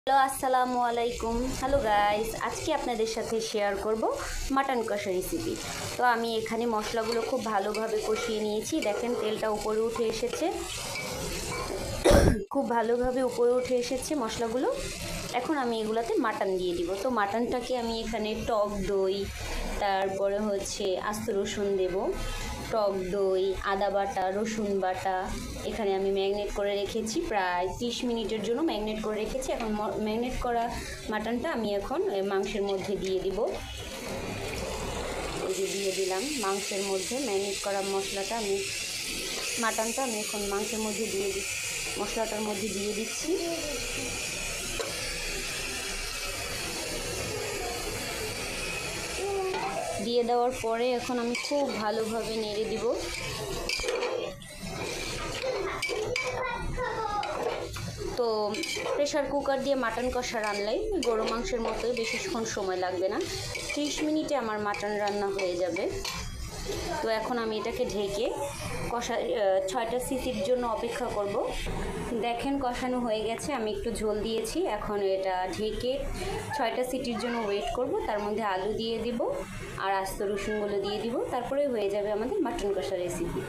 Hello, আসসালামু আলাইকুম। Hello guys, আজকে আপনাদের সাথে শেয়ার করব মাটন কষা রেসিপি। তো আমি এখানে মশলাগুলো খুব ভালোভাবে কষিয়ে নিয়েছি। দেখেন তেলটা উপরে উঠে এসেছে, খুব ভালোভাবে উপরে উঠে এসেছে মশলাগুলো। এখন আমি এগুলাতে মাটন দিয়ে দিব। তো মাটনটাকে আমি এখানে টক দই, তারপরে হচ্ছে আস্ত রসুন দেব, টক দই, আদা বাটা, রসুন বাটা এখানে আমি ম্যারিনেট করে রেখেছি। প্রায় 30 মিনিটের জন্য ম্যারিনেট করে রেখেছি। এখন ম্যারিনেট করা মাটনটা আমি এখন মাংসের মধ্যে দিয়ে দিব। এই যে দিয়ে দিলাম মাংসের মধ্যে ম্যারিনেট করা মশলাটা, মাটনটা আমি এখন মাংসের মধ্যে দিয়ে দিচ্ছি, মশলাটার মধ্যে দিয়ে দিচ্ছি। দিয়ে দেওয়ার পরে এখন আমি খুব ভালোভাবে নেড়ে দিব। তো প্রেশার কুকার দিয়ে মাটন কষা রান্নাই গরু মাংসের মতোই, বেশিক্ষণ সময় লাগবে না, 30 মিনিটে আমার মাটন রান্না হয়ে যাবে। তো এখন আমি এটাকে ঢেকে কষা 6টা সিটির জন্য অপেক্ষা করব। দেখেন কষানো হয়ে গেছে, আমি একটু ঝোল দিয়েছি। এখন এটা ঢেকে 6টা সিটির জন্য ওয়েট করব। তার মধ্যে আলু দিয়ে দিব আর আস্ত রসুনগুলো দিয়ে দিব, তারপরে হয়ে যাবে আমাদের মাটন কষা রেসিপি।